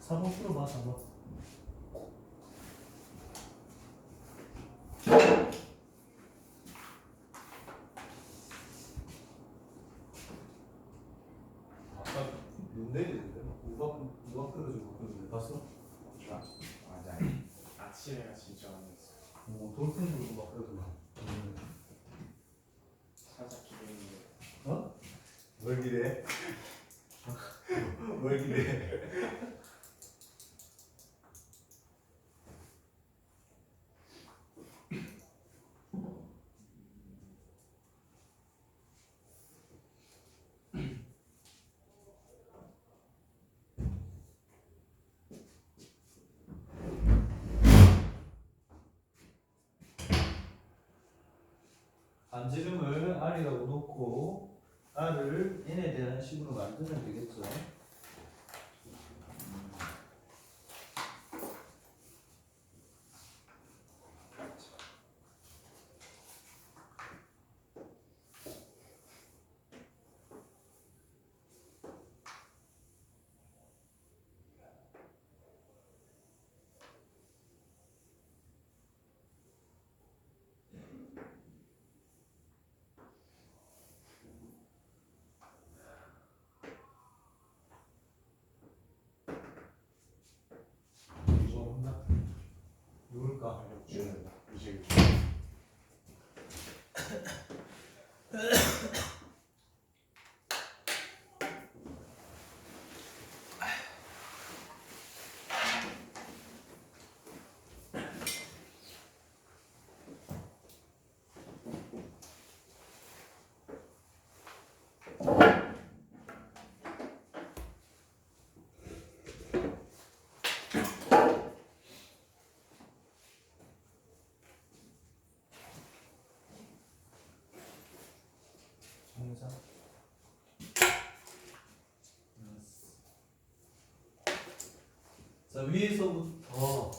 4번 풀어봐 4번. 아까 눈 내리는데 누가 끌어주고 그러는데 봤어? 맞아. 아침에 진짜 안 했어. 돌풍 불고 막 그러더만. 살짝 기분인데. 어? 뭘 기대해? 뭘 기대해? 반지름을 R이라고 놓고 R을 N에 대한 식으로 만들면 되겠죠. 이거 없나? 누굴까? 주는 이제 정사. 자, 위에서부터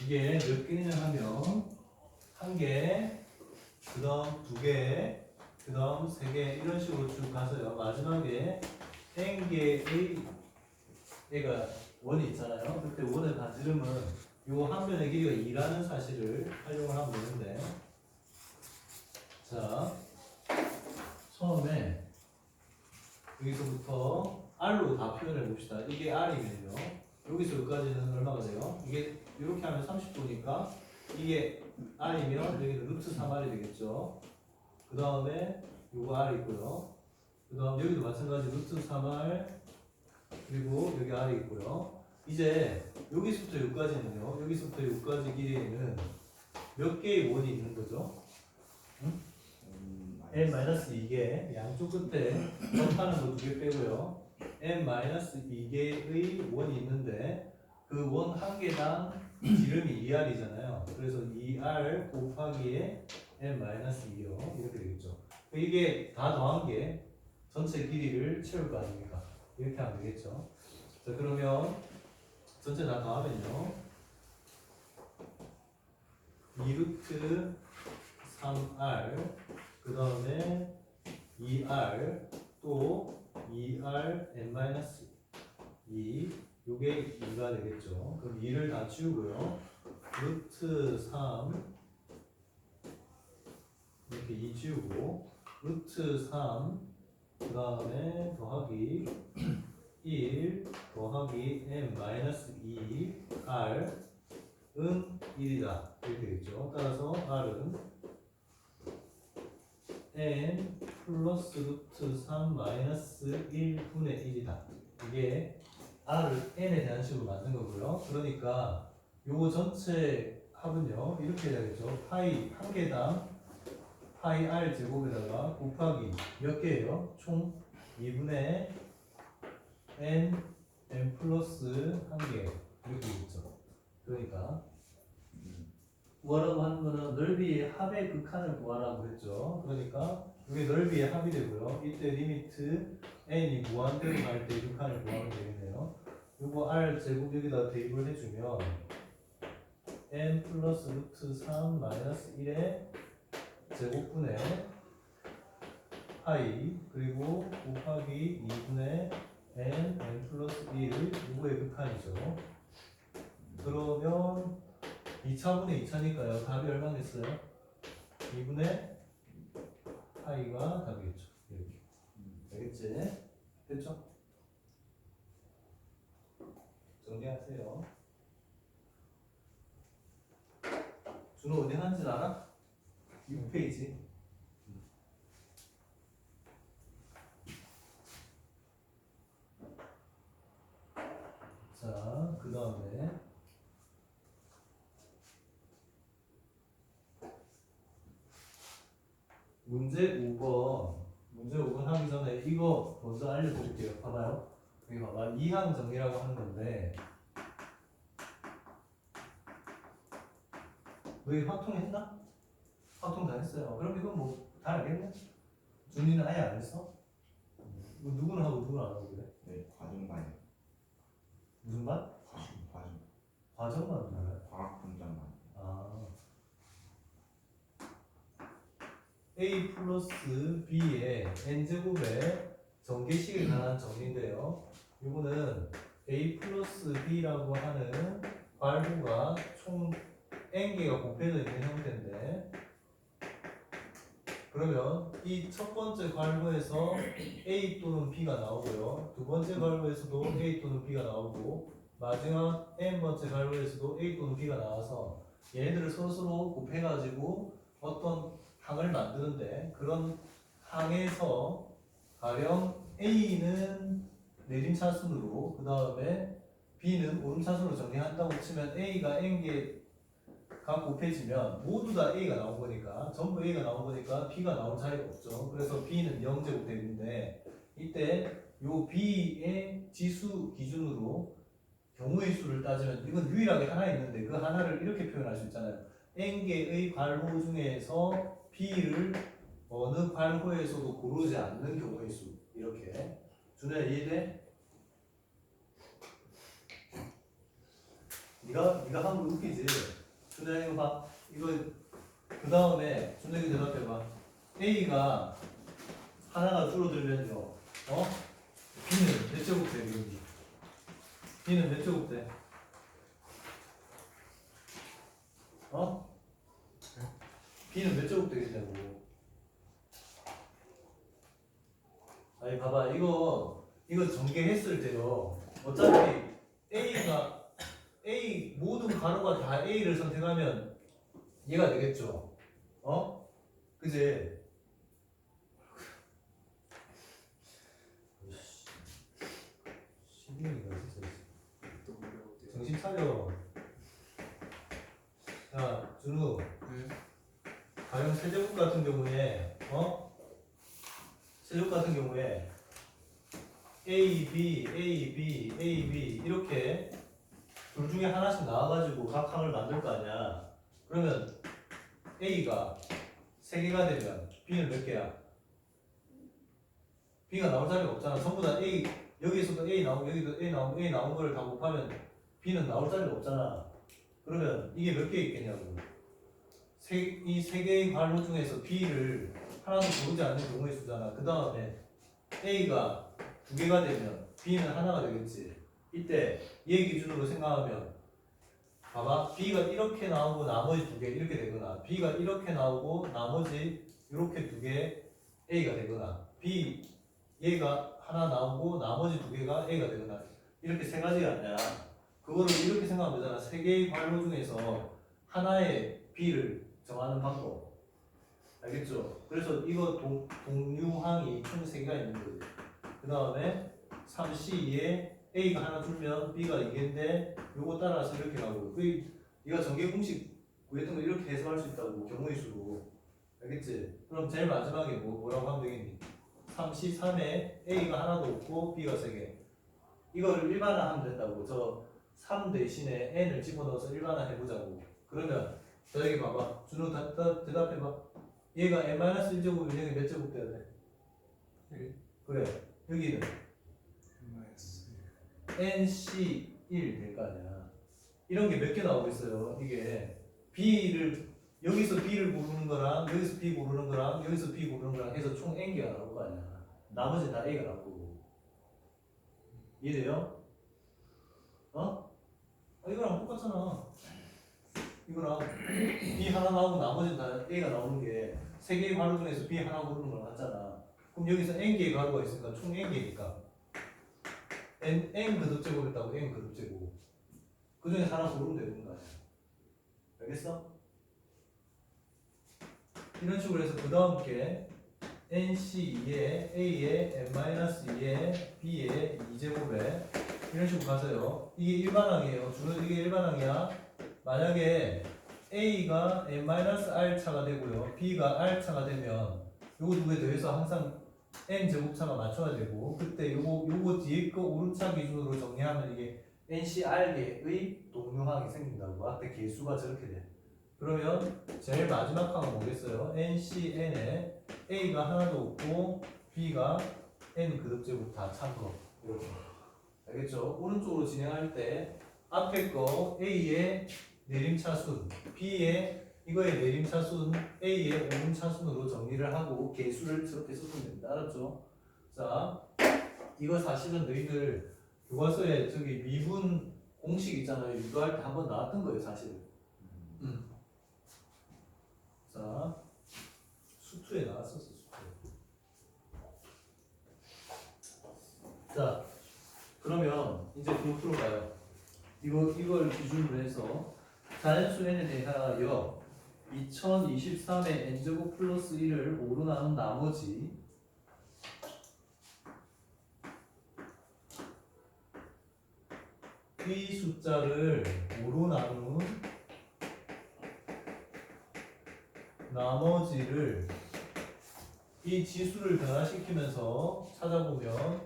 이게 몇 개냐 하면 한 개, 그 다음 두 개, 그 다음 세 개 이런 식으로 쭉 가서요. 마지막에 n개의 얘가 원이 있잖아요. 그때 원의 반지름은 요 한 변의 길이가 2라는 사실을 활용을 하면 되는데, 자, 처음에 여기서부터 R로 다 표현해 봅시다. 이게 R이면요. 여기서 여기까지는 얼마가 돼요? 이게 이렇게 하면 30도니까 이게 R이면 여기는 루트 3R이 되겠죠. 그 다음에 요거 R 있고요. 그 다음 여기도 마찬가지 루트 3R 그리고 여기 R이 있고요. 이제 여기서부터 여기까지는요. 여기서부터 여기까지 길이에는 몇 개의 원이 있는 거죠? n-2개 양쪽 끝에 접하는 거 2개 빼고요. n-2개의 원이 있는데 그 원 한 개당 지름이 2r이잖아요. 그래서 2r 곱하기에 n-2요. 이렇게 되겠죠. 이게 다 더한 게 전체 길이를 채울 거 아닙니까? 이렇게 하면 되겠죠. 자, 그러면 전체 다 더하면요. 2루트 3r 그 다음에 2r 또 2r n-2 요게 2가 되겠죠. 그럼 2를 다 치우고요. 루트 3 이렇게 2 치우고 루트 3 그 다음에 더하기 1 더하기 n-2 r은 1이다 이렇게 되겠죠. 따라서 r은 n 플러스 루트 3 마이너스 1분의 1이다. 이게 r을 n에 대한 식으로 만든 거고요. 그러니까 요 전체 합은요 이렇게 되겠죠. 파이 한 개당 파이 r 제곱에다가 곱하기 몇 개예요? 총 2분의 n 플러스 한 개 이렇게 되겠죠. 그러니까 구하라고 하는 거는 넓이의 합의 극한을 구하라고 했죠. 그러니까 이게 넓이의 합이 되고요. 이때 리미트 n이 무한대로 갈 때 극한을 구하면 되겠네요. 요거 r 제곱 여기다 대입을 해주면 n 플러스 루트 3 마이너스 1의 제곱분의 파이 그리고 곱하기 2분의 n 플러스 1 누구의 극한이죠. 그러면 2차분의 2차니까요. 답이 얼마 됐어요? 2분의 파이가 답이겠죠. 이렇게. 알겠지? 됐죠? 정리하세요. 준호 어디 하는지 알아? 6페이지. 자, 그 다음에 문제 5번. 문제 5번 하기 전에 이거 먼저 알려드릴게요. 봐봐요. 여기 봐봐. 2항 정리라고 하는 건데 너희 확통했나? 확통 다 했어요. 그럼 이건 뭐 다 알겠네? 준이는 아예 안 했어? 뭐 누구는 하고 누구는 안 하고 그래? 네, 과정반이요. 무슨 반? 과정. 과정만 몰라요? 과학 분장반. 아. A 플러스 B의 n제곱의 전개식에 관한 정리인데요. 이거는 A 플러스 B라고 하는 괄호가 총 n개가 곱해져 있는 형태인데 그러면 이 첫 번째 괄호에서 A 또는 B가 나오고요. 두 번째 괄호에서도 A 또는 B가 나오고 마지막 n번째 괄호에서도 A 또는 B가 나와서 얘네들을 서로 곱해가지고 어떤 항을 만드는데 그런 항에서 가령 A는 내림차순으로 그 다음에 B는 오름차순으로 정리한다고 치면 A가 n개가 곱해지면 모두 다 A가 나온 거니까 전부 A가 나온 거니까 B가 나올 자리가 없죠. 그래서 B는 0제곱 되는데 이때 요 B의 지수 기준으로 경우의 수를 따지면 이건 유일하게 하나 있는데 그 하나를 이렇게 표현할 수 있잖아요. n개의 괄호 중에서 B를 어느 괄호에서도 고르지 않는 경우의 수 이렇게 준호야 이해돼? 네가 하면 웃기지. 준호야 이거 봐. 이거 그 다음에 준호야 대답해봐. A가 하나가 줄어들면요. B는 몇 제곱 돼? B는 몇 제곱 돼? B는 몇 제곱 되겠냐고. 아니 봐봐 이거 전개했을 때요. 어차피 A 모든 가로가 다 A를 선택하면 얘가 되겠죠. 그지? 신경이가 진짜. 정신 차려. 자 준우. 가령 세제곱 같은 경우에 세제곱 같은 경우에 A, B, A, B, A, B 이렇게 둘 중에 하나씩 나와가지고 각 항을 만들 거 아니야. 그러면 A가 3개가 되면 B는 몇 개야? B가 나올 자리가 없잖아. 전부 다 A 여기에서도 A 나오고 여기도 A 나오고 A 나온 거를 다 곱하면 B는 나올 자리가 없잖아. 그러면 이게 몇 개 있겠냐고. 이 3개의 괄호 중에서 B를 하나도 고르지 않는 경우의 수잖아. 그 다음에 A가 2개가 되면 B는 하나가 되겠지. 이때 얘 기준으로 생각하면 봐봐. B가 이렇게 나오고 나머지 2개 이렇게 되거나 B가 이렇게 나오고 나머지 이렇게 2개 A가 되거나 B 얘가 하나 나오고 나머지 2개가 A가 되거나 이렇게 3가지가 아니야. 그거를 이렇게 생각하면 되잖아. 3개의 괄호 중에서 하나의 B를 정하는 방법. 알겠죠? 그래서 이거 동류항이 총 3개가 있는 거지. 그 다음에 3C2에 A가 하나 줄면 B가 2개인데 요거 따라서 이렇게 가고 이거 전개 공식 구했던 거 이렇게 해석할 수 있다고 경우의 수로. 알겠지? 그럼 제일 마지막에 뭐라고 하면 되겠니? 3C3에 A가 하나도 없고 B가 3개. 이거를 일반화하면 된다고. 저 3 대신에 n을 집어넣어서 일반화 해보자고. 그러면 저에게 봐봐. 준호 대답해봐. 얘가 n-1제곱이면 여기 몇 제곱 돼야 돼? 1. 그래. 여기는 nc1 될 거 아니야. 이런 게 몇 개 나오고 있어요. 이게 B를 여기서 B를 고르는 거랑 여기서 B 고르는 거랑 여기서 B 고르는 거랑 해서 총 n개가 나올 거 아니야. 나머지 다 A가 나올 거고. 이해돼요? 이거랑 똑같잖아. 이거랑 B 하나 나오고 나머지는 다 A가 나오는 게 세 개의 가로 중에서 B 하나 고르는 건 맞잖아. 그럼 여기서 N개의 가로가 있으니까 총 N개니까 N 그듭제곱 했다고 N 그듭제곱 그 중에 하나 고르면 되는 거 아니야. 알겠어? 이런 식으로 해서 그 다음 게 NC2에 A에 N-2에 B에 2제곱에 이런 식으로 가서요. 이게 일반항이에요. 주로 이게 일반항이야. 만약에 A가 N-R차가 되고요. B가 R차가 되면 요거 두 개 더해서 항상 N제곱차가 맞춰야 되고 그때 요거 뒤에 거 오른차 기준으로 정리하면 이게 NCR계의 동류항이 생긴다고. 앞에 개수가 저렇게 돼. 그러면 제일 마지막 항은 뭐겠어요? NCN에 A가 하나도 없고 B가 N 그듭제곱 다 찬 거. 이렇게. 알겠죠? 오른쪽으로 진행할 때 앞에 거 A의 내림차순, B의 이거의 내림차순, A의 오름차순으로 정리를 하고 개수를 저렇게 쓰면 됩니다. 알았죠? 자, 이거 사실은 너희들 교과서에 저기 미분 공식 있잖아요. 유도할 때 한번 나왔던 거예요, 사실은. 자, 수투에 나왔었어, 수투에. 자, 그러면 이제 그거 풀어봐요. 이걸 기준으로 해서 자연수 n에 대하여 2023의 n제곱 플러스 1을 5로 나눈 나머지 이 숫자를 5로 나눈 나머지를 이 지수를 변화시키면서 찾아보면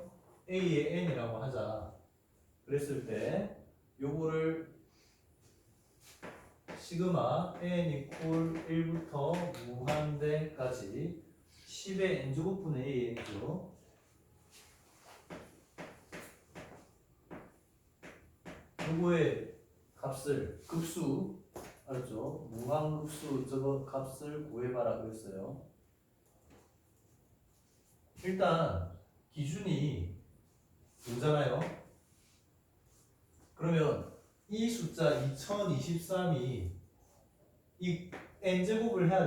a의 n이라고 하자. 그랬을 때 요거를 시그마 n 이퀄 1부터 무한대까지 10의 n제곱분의 an이죠. 요거의 값을 급수 알았죠? 무한급수 저거 값을 구해봐라 그랬어요. 일단 기준이 5잖아요. 그러면 이 숫자 2023이 이 n제곱을 해야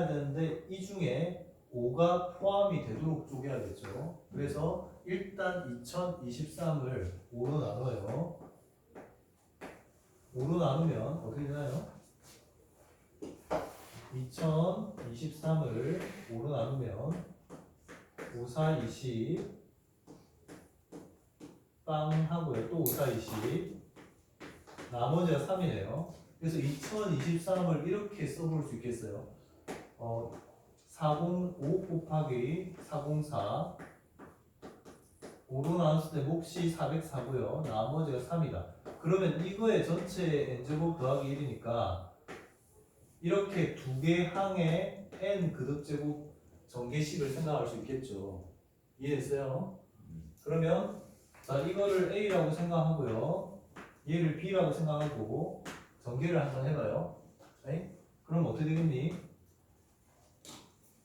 되는데 이 중에 5가 포함이 되도록 쪼개야겠죠. 그래서 일단 2023을 5로 나눠요. 5로 나누면 어떻게 되나요? 2023을 5로 나누면 5, 4, 20 빵 하고요. 또 5, 4, 20 나머지가 3이네요. 그래서 2023을 이렇게 써볼 수 있겠어요. 405 곱하기 404 5로 나눴을 때 몫이 404고요. 나머지가 3이다. 그러면 이거의 전체 n제곱 더하기 1이니까 이렇게 두 개 항의 n 그듭제곱 전개식을 생각할 수 있겠죠. 이해됐어요? 그러면 자 이거를 a라고 생각하고요. 얘를 b라고 생각하고 전개를 한번 해봐요. 네? 그럼 어떻게 되겠니?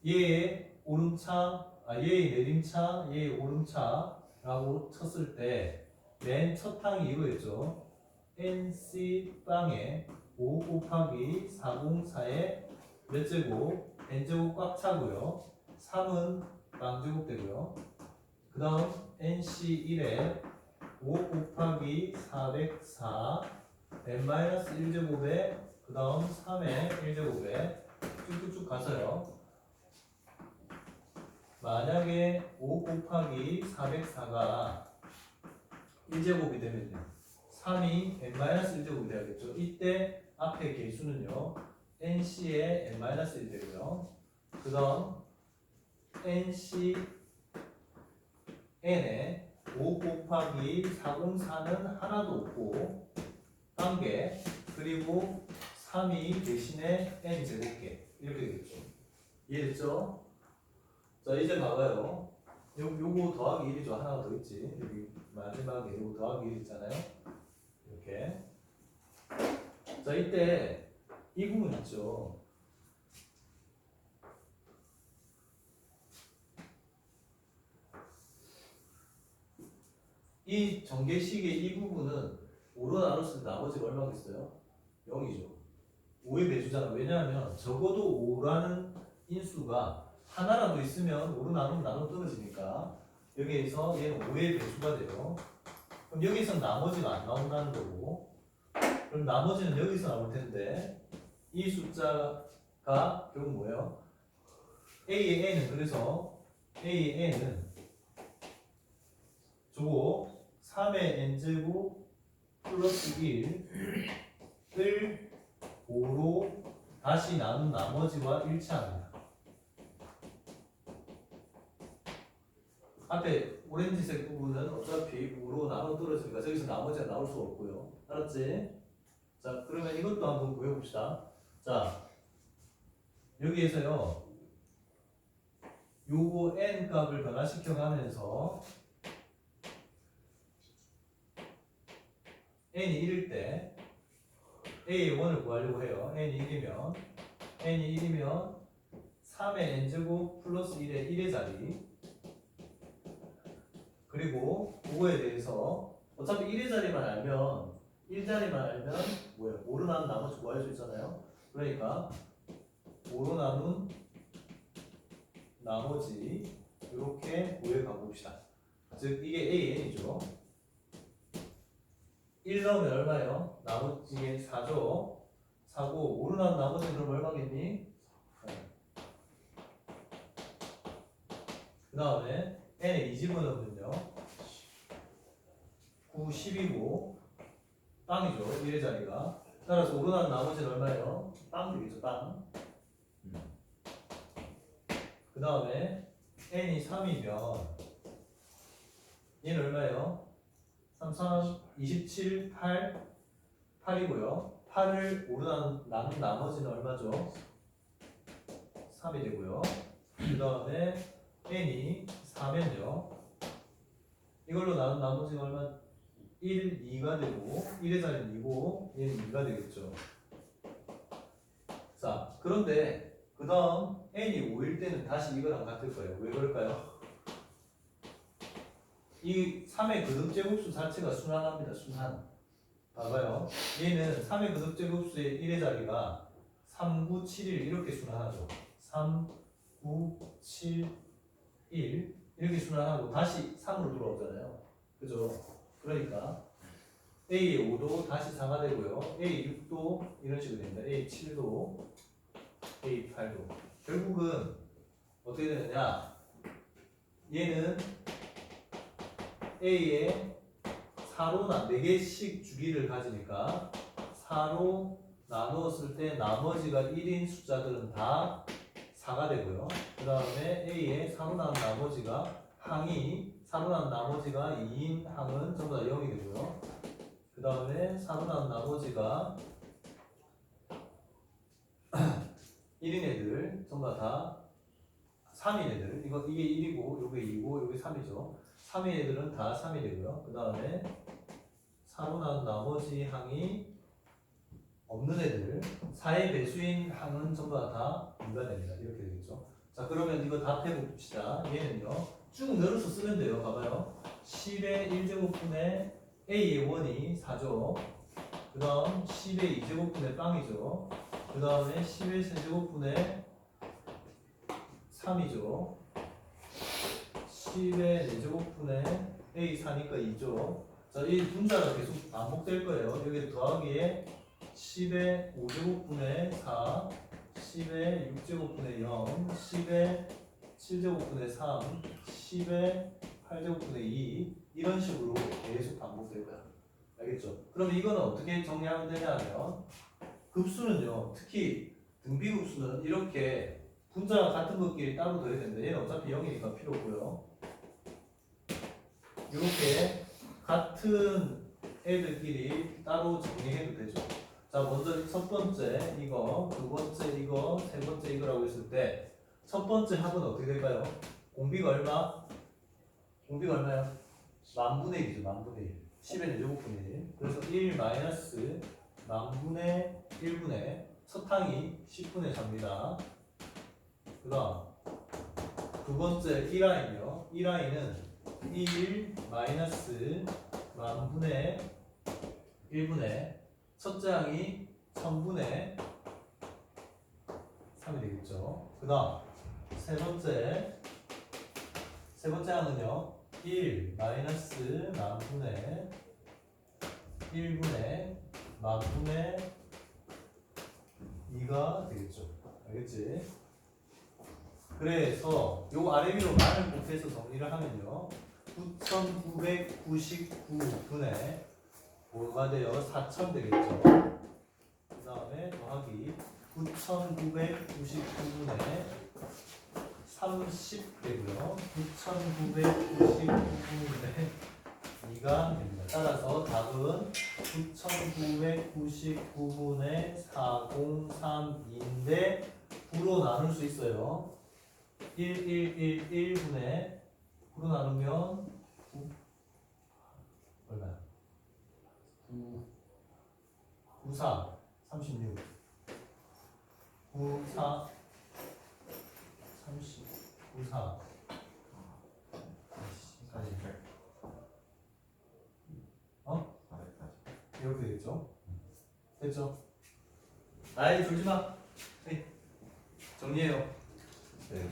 얘의 오름차, 얘의 내림차, 얘의 오름차라고 쳤을 때 맨 첫 항이 이거였죠. NC 빵에 5 곱하기 404에 몇 제곱? n제곱 꽉 차고요. 3은 빵제곱 되고요. 그 다음 NC1에 5 곱하기 404 n-1제곱에 그 다음 3의 1제곱에 쭉쭉쭉 가서요. 만약에 5 곱하기 404가 1제곱이 되면요 3이 n-1제곱이 되겠죠. 이때 앞에 개수는요 NC의 n-1 되고요. 그 다음 NC n에 5 곱하기 404는 하나도 없고 단계 그리고 3이 대신에 n제곱계 이렇게 되겠죠. 이해됐죠? 자 이제 봐봐요. 요거 더하기 1이죠. 하나가 더 있지. 여기 마지막에 요거 더하기 1 있잖아요. 이렇게. 자 이때 이 부분 있죠. 이 전개식의 이 부분은 5로 나눴을 때 나머지가 얼마겠어요? 0이죠. 5의 배수잖아. 왜냐하면 적어도 5라는 인수가 하나라도 있으면 5로 나누면 나눠 떨어지니까 여기에서 얘는 5의 배수가 돼요. 그럼 여기서 나머지가 안 나온다는 거고, 그럼 나머지는 여기서 나올 텐데 이 숫자가 결국 뭐예요? A의 N은 그래서 A의 N은 저거 3의 N제곱 플러스 1을 5로 다시 나눈 나머지와 일치합니다. 앞에 오렌지색 부분은 어차피 5로 나눠 떨어지니까 저기서 나머지가 나올 수 없고요. 알았지? 자, 그러면 이것도 한번 구해봅시다. 자, 여기에서요, 요거 n 값을 변화시켜 가면서 n이 1일 때 a의 1을 구하려고 해요. n이 1이면 3의 n제곱 플러스 1의 1의 자리, 그리고 그거에 대해서 어차피 1의 자리만 알면 1자리만 알면 뭐예요? 5로 나눈 나머지 구할 수 있잖아요. 그러니까 5로 나눈 나머지 이렇게 구해 가봅시다. 즉 이게 AN이죠. 1 넣으면 얼마예요? 나머지 이게 4죠. 4고 5로 나눈 나머지는 그럼 얼마겠니? 그 다음에 n에 2 집어넣으면요 9, 10이고 빵이죠. 1의 자리가. 따라서 5로 나눈 나머지는 얼마예요? 빵 되겠죠. 빵. 그 다음에 n이 3이면 얘는 얼마예요? 3, 3, 27, 8, 8이고요. 8을 5로 나눈 나머지는 얼마죠? 3이 되고요. 그 다음에 n이 4면요. 이걸로 나눈 나머지가 얼마? 1, 2가 되고 1의 자리는 2고 얘는 2가 되겠죠. 자, 그런데 그 다음 n이 5일 때는 다시 이거랑 같을 거예요. 왜 그럴까요? 이 3의 거듭제곱수 자체가 순환합니다. 순환. 봐봐요. 얘는 3의 거듭제곱수의 1의 자리가 3, 9, 7, 1 이렇게 순환하죠. 3, 9, 7, 1 이렇게 순환하고 다시 3으로 돌아오잖아요. 그죠? 그러니까 A 5도 다시 4가 되고요. A 6도 이런 식으로 됩니다. A 7도, A 8도. 결국은 어떻게 되느냐? 얘는 A에 4로 4개씩 주기를 가지니까 4로 나누었을 때 나머지가 1인 숫자들은 다 4가 되고요. 그 다음에 A에 4로 나눈 나머지가 항이 4로 나눈 나머지가 2인 항은 전부 다 0이 되고요. 그 다음에 4로 나눈 나머지가 1인 애들 전부 다 3인 애들 이게 1이고 요게 2고 요게 3이죠. 3인 애들은 다 3이 되고요. 그 다음에 4로 나눈 나머지 항이 없는 애들 4의 배수인 항은 전부 다 2가 됩니다. 이렇게 되겠죠. 자, 그러면 이거 답해 봅시다. 얘는요 쭉 늘어서 쓰면 돼요. 봐봐요. 10의 1제곱분의 A의 1이 4죠. 그 다음 10의 2제곱분의 빵이죠. 그 다음에 10의 세제곱분의 3이죠. 10의 4제곱분의 A 4니까 2죠. 자, 이 분자가 계속 반복될 거예요. 여기 더하기에 10의 5제곱분의 4, 10의 6제곱분의 0, 10의 7제곱분의 3, 10의 8제곱분의 2 이런 식으로 계속 반복될 거야. 알겠죠? 그럼 이거는 어떻게 정리하면 되냐 하면 급수는요, 특히 등비급수는 이렇게 분자가 같은 것끼리 따로 둬야 되는데 얘는 어차피 0이니까 필요 없고요. 이렇게 같은 애들끼리 따로 정리해도 되죠. 자, 먼저 첫 번째 이거, 두 번째 이거, 세 번째 이거라고 했을 때 첫 번째 합은 어떻게 될까요? 공비가 얼마? 공비가 얼마야? 만분의 1이죠. 만분의 1. 10의 4제곱분의 1. 그래서 1 마이너스 만분의 1분의 첫 항이 10분의 4입니다. 그 다음 두 번째 1라인이요. 1라인은 1 마이너스 만분의 1분의 첫째 항이 1000분의 3이 되겠죠. 그 다음 세 번째 항은요 1 마이너스 만분의 1분의 만분의 2가 되겠죠. 알겠지? 그래서 요 아래 위로 만을 곱해서 정리를 하면요 9999분의 뭐가 돼요? 4000 되겠죠. 그 다음에 더하기 9999분의 30 되고요. 9999분의 2가 됩니다. 따라서 답은 9999분의 403인데 9로 나눌 수 있어요. 1111분의 9로 나누면 9 얼마야? 94 36 94 30 94 40백. 어? 400까지. 이렇게 되겠죠? 됐죠? 아이 졸지마. 네. 정리해요. 네.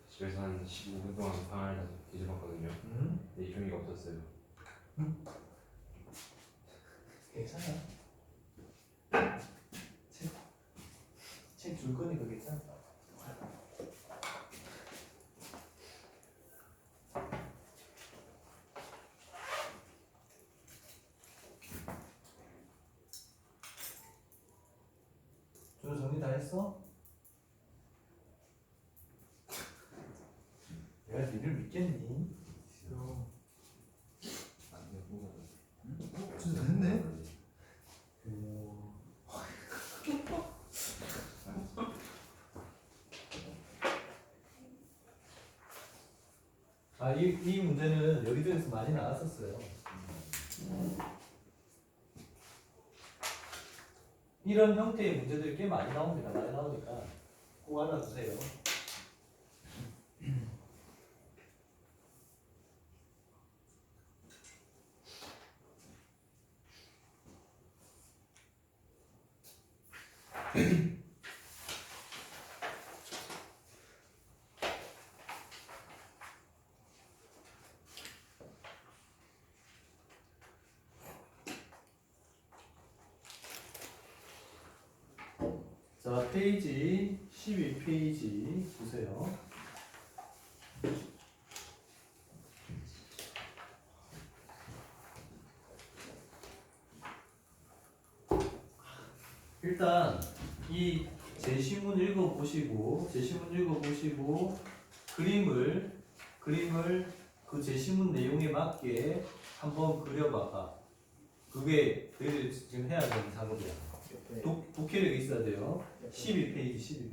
집에서 한 15분 동안 방을 뒤집었거든요. 근데 이 종이가 없었어요. 괜찮아. 책 줄 거니까 괜찮아. 준호 정리 다 했어? 내가 니를 믿겠니? 싫어. 안 돼, 뭐가 돼? 준호 됐네? 아, 이 문제는 여기저기서 많이 나왔었어요. 이런 형태의 문제들이 꽤 많이 나옵니다. 많이 나오니까 꼭 알아두세요. 자, 페이지 12페이지 보세요. 일단 이 제시문 읽어보시고 그림을 그 제시문 내용에 맞게 한번 그려봐봐. 그게 너희들이 지금 해야 되는 작업이야. 독해력이 있어야 돼요. 12페이지.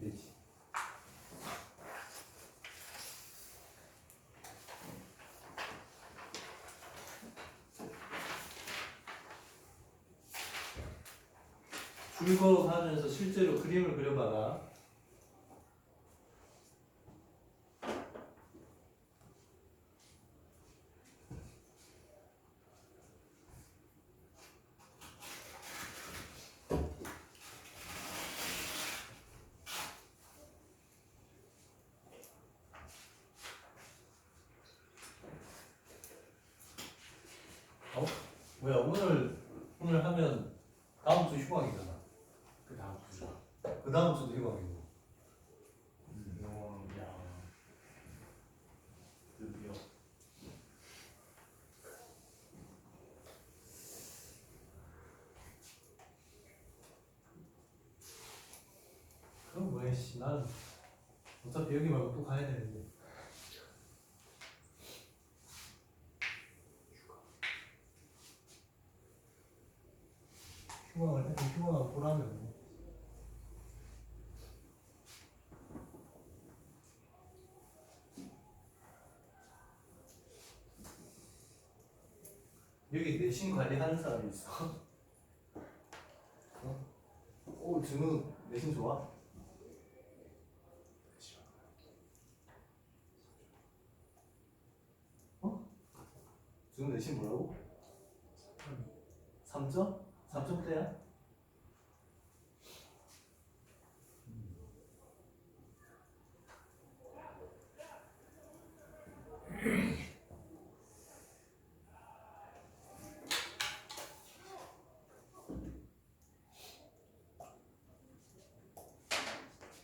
줄거하면서 실제로 그림을 그려봐라. 어? 뭐야 오늘 하면 다음 주 휴방이잖아. 그 다음 주죠. 그 다음 주도 휴방이고. 야, 드디어. 그럼 뭐해 씨. 난 어차피 여기 말고 또 가야 되는데. 휴방을 보라면 뭐. 여기 내신 관리하는 사람이 있어. 어? 오, 준우 내신 좋아? 지금 내신 뭐라고? 3점? 3점대야?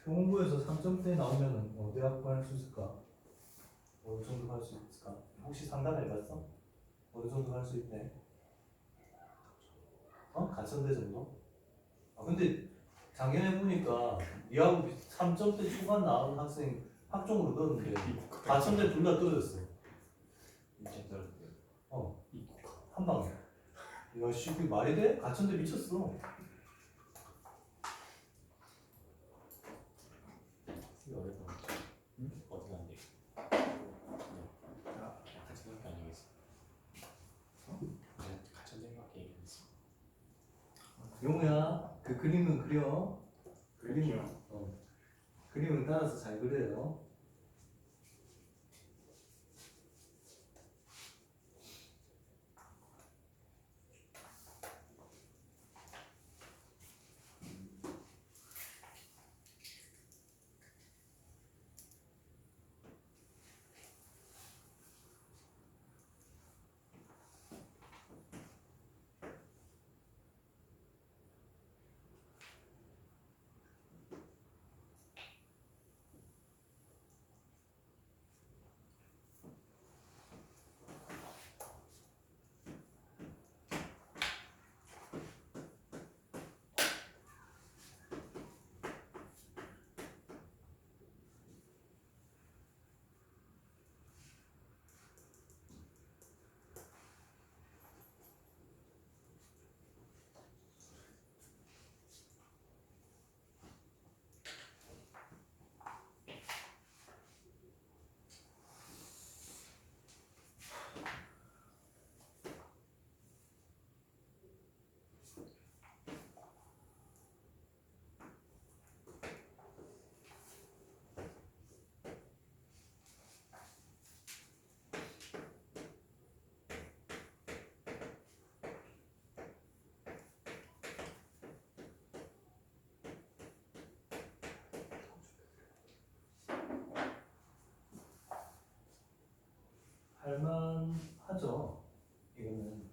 교공부에서 3점대 나오면 어디 학교 할 수 있을까? 어느 정도 갈 수 있을까? 혹시 상담 해봤어? 어느 정도 갈 수 있대? 가천대 정도? 근데 작년에 보니까 니하고 3점대 초반 나온 학생 학종으로 넣었는데 가천대 둘 다 떨어졌어. 진짜 떨어졌어요. 한 방에. 야, 씨, 그게 말이 돼? 가천대 미쳤어. 이거 어디서 어디가 안 돼? 같이 생각 아니겠어? 같이 생각밖에 얘기했어. 용우야, 그 그림은 그려. 그림이요? 그림은 따라서 잘 그려요. 할만하죠. 이거는.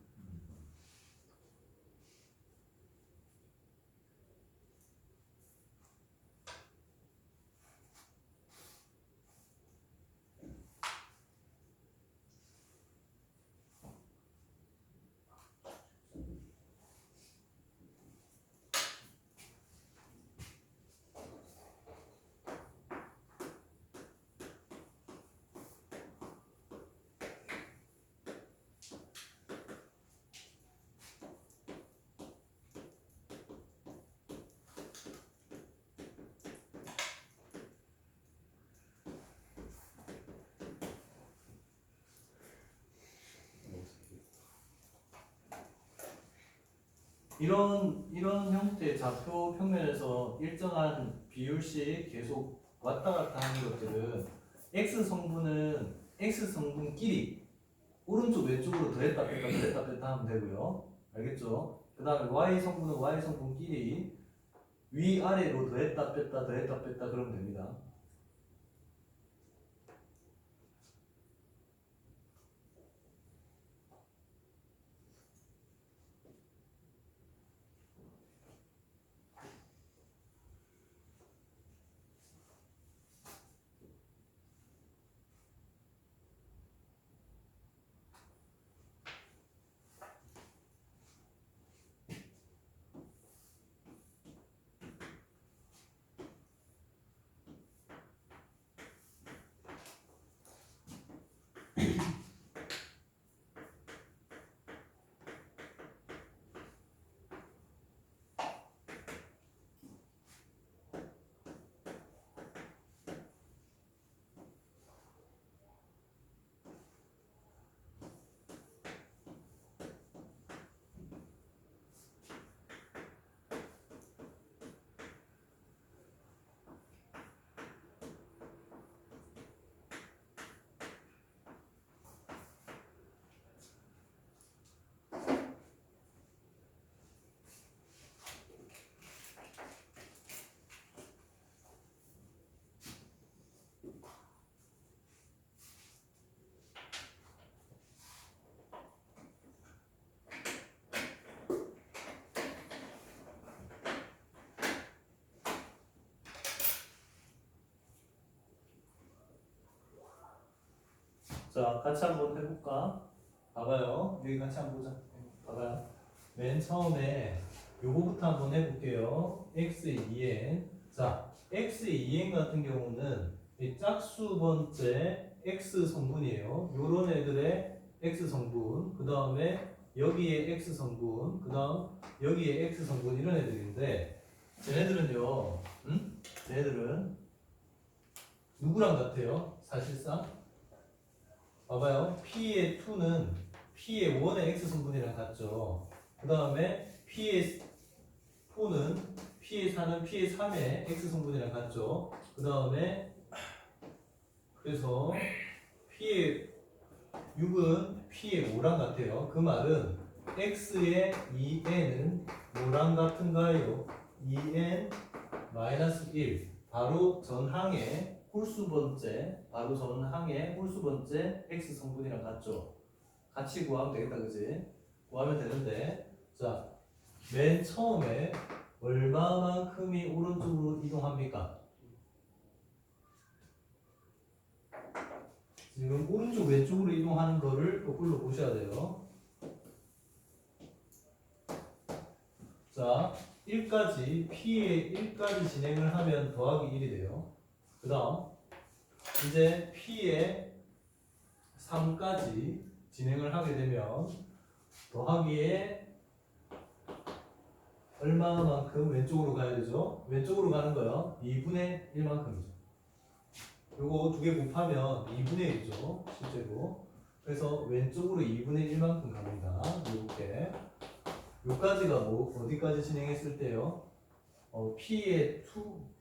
이런 형태의 좌표 평면에서 일정한 비율씩 계속 왔다 갔다 하는 것들은 x 성분끼리 오른쪽 왼쪽으로 더했다 뺐다 더했다 뺐다 하면 되고요. 알겠죠? 그 다음에 y 성분은 y 성분끼리 위 아래로 더했다 뺐다 더했다 뺐다 그러면 됩니다. 자, 같이 한번 해볼까? 봐봐요. 여기 같이 한번 보자. 봐봐요. 맨 처음에 요거부터 한번 해볼게요. x의 2n. 자, x의 2n 같은 경우는 이 짝수 번째 x 성분이에요. 요런 애들의 x 성분. 그 다음에 여기에 x 성분. 그 다음 여기에 x 성분 이런 애들인데 쟤네들은요. 쟤네들은 누구랑 같아요? 사실상 봐봐요. P의 2는 P의 1의 X 성분이랑 같죠. 그 다음에 P의 4는 P의 4는 P의 3의 X 성분이랑 같죠. 그 다음에 그래서 P의 6은 P의 5랑 같아요. 그 말은 X의 2n은 뭐랑 같은가요? 2n-1 바로 전항의 홀수 번째 바로 전항의 홀수 번째 x 성분이랑 같죠. 같이 구하면 되겠다, 그지? 구하면 되는데, 자, 맨 처음에 얼마만큼이 오른쪽으로 이동합니까? 지금 오른쪽 왼쪽으로 이동하는 거를 거꾸로 보셔야 돼요. 자, 1까지 P의 1까지 진행을 하면 더하기 1이 돼요. 그 다음 이제 P의 3까지 진행을 하게 되면 더하기에 얼마만큼 왼쪽으로 가야 되죠? 왼쪽으로 가는 거요. 2분의 1만큼이죠. 요거 두 개 곱하면 2분의 1이죠. 실제로. 그래서 왼쪽으로 2분의 1만큼 갑니다. 요렇게. 요까지가 뭐 어디까지 진행했을 때요? P의 2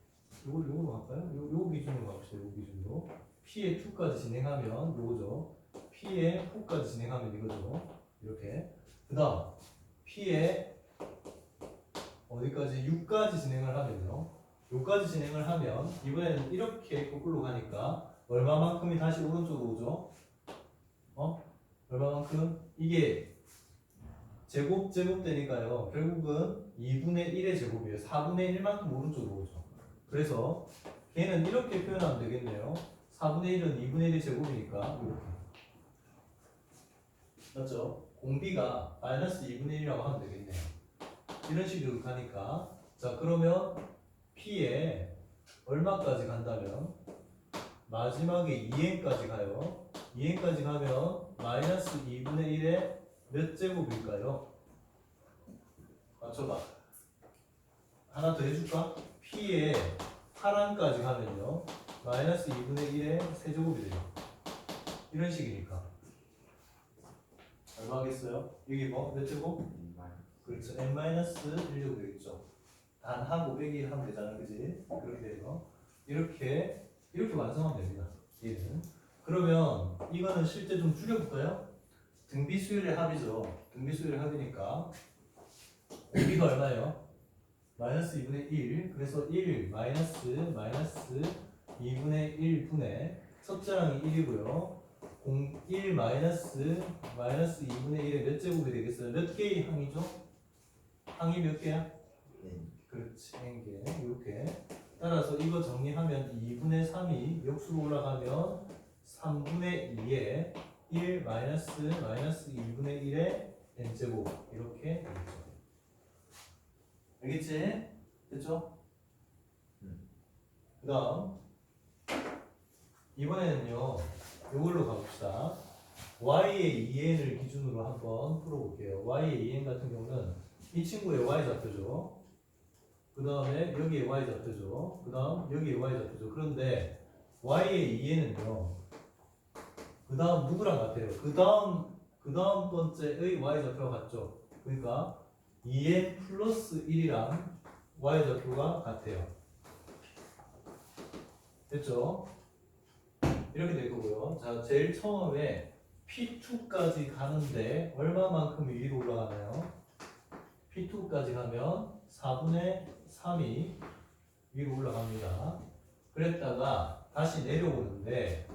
요거로 갈까요? 요 기준으로 갑시다. 요 기준으로 P의 2까지 진행하면 요거죠. P의 4까지 진행하면 이거죠. 이렇게. 그 다음 P의 어디까지 6까지 진행을 하면요. 요까지 진행을 하면 이번에는 이렇게 거꾸로 가니까 얼마만큼이 다시 오른쪽으로 오죠? 얼마만큼? 이게 제곱 되니까요. 결국은 2분의 1의 제곱이에요. 4분의 1만큼 오른쪽으로 오죠. 그래서 걔는 이렇게 표현하면 되겠네요. 4분의 1은 2분의 1의 제곱이니까 이렇게. 맞죠? 공비가 마이너스 2분의 1이라고 하면 되겠네요. 이런 식으로 가니까 자 그러면 P에 얼마까지 간다면 마지막에 2n까지 가요. 2n까지 가면 마이너스 2분의 1의 몇 제곱일까요? 맞춰봐. 하나 더 해줄까? P에 8안까지 가면요 마이너스 2분의 1의 세제곱이 돼요. 이런 식이니까 얼마겠어요? 여기 뭐? 몇 제곱? 그렇죠. n-1제곱 되겠죠. 단하고 빼기 하면 되잖아, 그지? 그렇게 돼요. 이렇게 완성하면 됩니다. 얘는. 그러면 이거는 실제 좀 줄여볼까요? 등비수열의 합이죠. 등비수열의 합이니까 공비가 얼마예요? 마이너스 2분의 1. 그래서 1 마이너스 2분의 1분의 첫째랑이 1이고요. 1 마이너스 2분의 1의 몇 제곱이 되겠어요? 몇 개의 항이죠? 항이 몇 개야? 그렇지, n개. 이렇게. 따라서 이거 정리하면 2분의 3이 역수로 올라가면 3분의 2에 1 마이너스 2분의 1의 n제곱 이렇게 되겠죠. 알겠지? 됐죠? 그 다음 이번에는요 이걸로 가봅시다. y의 2n을 기준으로 한번 풀어볼게요. y의 2n 같은 경우는 이 친구의 y좌표죠. 그 다음에 여기에 y좌표죠. 그 다음 여기에 y좌표죠. 그런데 y의 2n은요 그 다음 누구랑 같아요? 그 다음 번째의 y좌표가 같죠. 그러니까 2n 플러스 1이랑 y좌표가 같아요. 됐죠? 이렇게 될 거고요. 자, 제일 처음에 P2까지 가는데 얼마만큼 위로 올라가나요? P2까지 가면 4분의 3이 위로 올라갑니다. 그랬다가 다시 내려오는데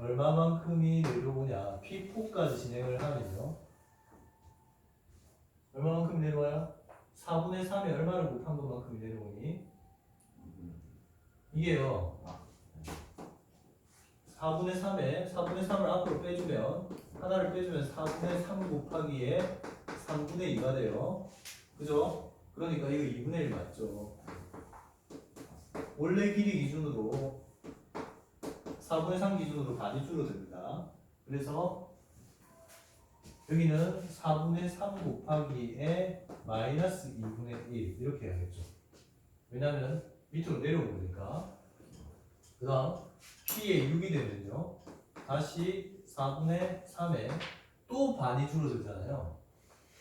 얼마만큼이 내려오냐? P4까지 진행을 하면요. 얼마만큼 내려와요? 4분의 3이 얼마를 곱한 것만큼이 내려오니? 이게요. 4분의 3을 앞으로 빼주면 하나를 빼주면 4분의 3 곱하기에 3분의 2가 돼요. 그죠? 그러니까 이거 2분의 1 맞죠? 원래 길이 기준으로 4분의 3 기준으로 반이 줄어듭니다. 그래서 여기는 4분의 3 곱하기에 마이너스 2분의 1 이렇게 해야겠죠. 왜냐면 밑으로 내려오니까. 그 다음 P에 6이 되면요 다시 4분의 3에 또 반이 줄어들잖아요.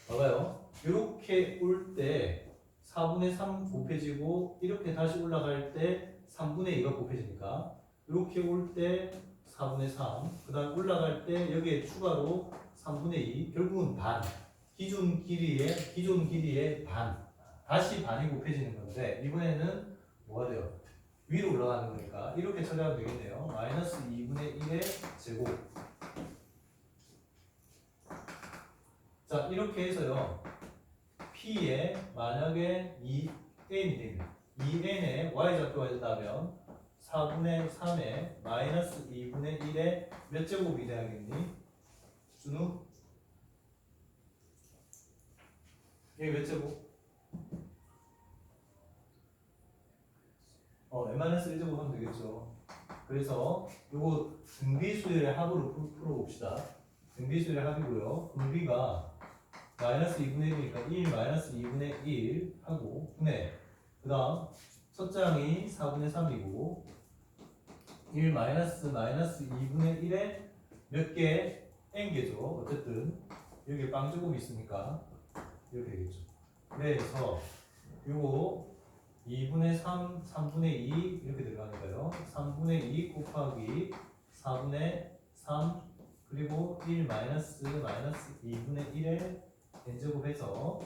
봐봐요. 이렇게 올 때 4분의 3 곱해지고 이렇게 다시 올라갈 때 3분의 2가 곱해지니까 이렇게 올 때 4분의 3, 그 다음 올라갈 때 여기에 추가로 3분의 2, 결국은 반. 기존 길이의 반. 다시 반이 곱해지는 건데 이번에는 뭐가 돼요? 위로 올라가는 거니까 이렇게 처리하면 되겠네요. 마이너스 2분의 1의 제곱. 자, 이렇게 해서요. P에 만약에 2n이 되면 2n에 y좌표가 있다면 4분의 3에 마이너스 2분의 1에 몇 제곱이 돼야겠니? 준우? 이게 몇 제곱? n-1제곱 하면 되겠죠. 그래서 요거 등비수열의 합으로 풀어봅시다. 등비수열의 합이고요. 분비가 마이너스 2분의 1이니까 1 마이너스 2분의 1 하고 분의 그 다음 첫 장이 4분의 3이고 1 마이너스 2분의 1에 몇 개? n개죠. 어쨌든 여기에 빵제곱이 있으니까 이렇게 되겠죠. 그래서 요거 2분의 3, 3분의 2 이렇게 들어가니까요. 3분의 2 곱하기 4분의 3 그리고 1 마이너스 2분의 1에 n제곱해서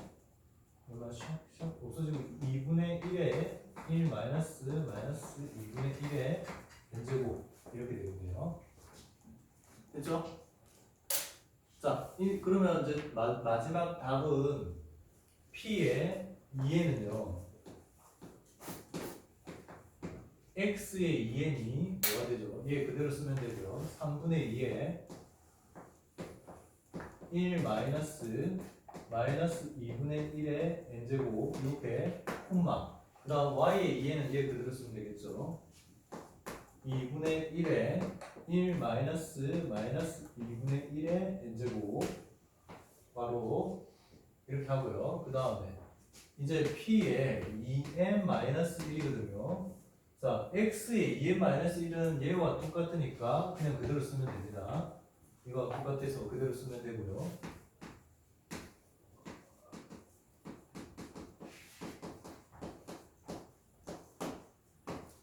얼마 샥샥 없어지고 2분의 1에 1 마이너스 2분의 1에 n제곱 이렇게 되겠네요. 됐죠? 자, 그러면 이제 마지막 답은 P의 2에는요. x의 2n이 뭐가 되죠? 얘 그대로 쓰면 되고요. 3분의 2에 1 마이너스 2분의 1의 n제곱 이렇게 콤마 그 다음 y의 2n은 얘 그대로 쓰면 되겠죠. 2분의 1에 1 마이너스 2분의 1의 n제곱 바로 이렇게 하고요. 그 다음에 이제 p의 2n-1이거든요. 자, x의 2n-1은 얘와 똑같으니까 그냥 그대로 쓰면 됩니다. 이거 똑같아서 그대로 쓰면 되고요.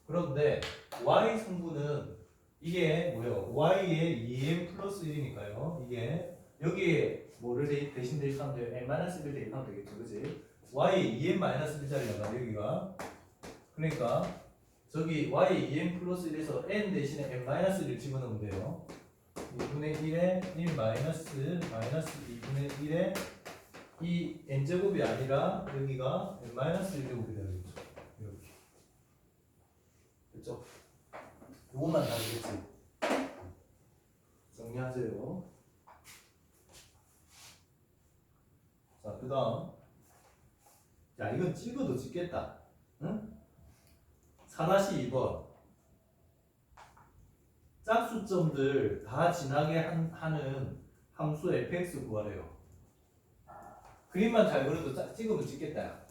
그런데 y 성분은 이게 뭐예요? y의 2n 플러스 1이니까요. 이게 여기에 뭐를 대신 대입하면 돼요? n-1을 대입하면 되겠죠. 그치? y의 2n-1짜리가 여기가 그러니까 저기 y 2n 플러스 1에서 n 대신에 n-1을 집어넣으면 돼요. 2분의 1에 1 마이너스 2분의 1에 이 n제곱이 아니라 여기가 n-1제곱이 되겠죠. 이렇게. 됐죠? 이것만 다 되겠지. 정리하세요. 자, 그 다음. 야, 이건 찍어도 찍겠다. 응? 4-2번. 짝수점들 다 지나게 하는 함수 fx 구하래요. 그림만 잘 그려도 찍으면 찍겠다.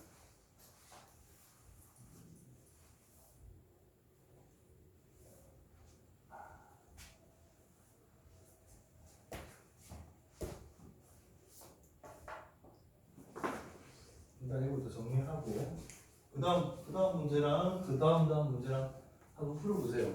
일단 이거부터 정리하고 그 다음 문제랑 그 다음 문제랑 한번 풀어보세요.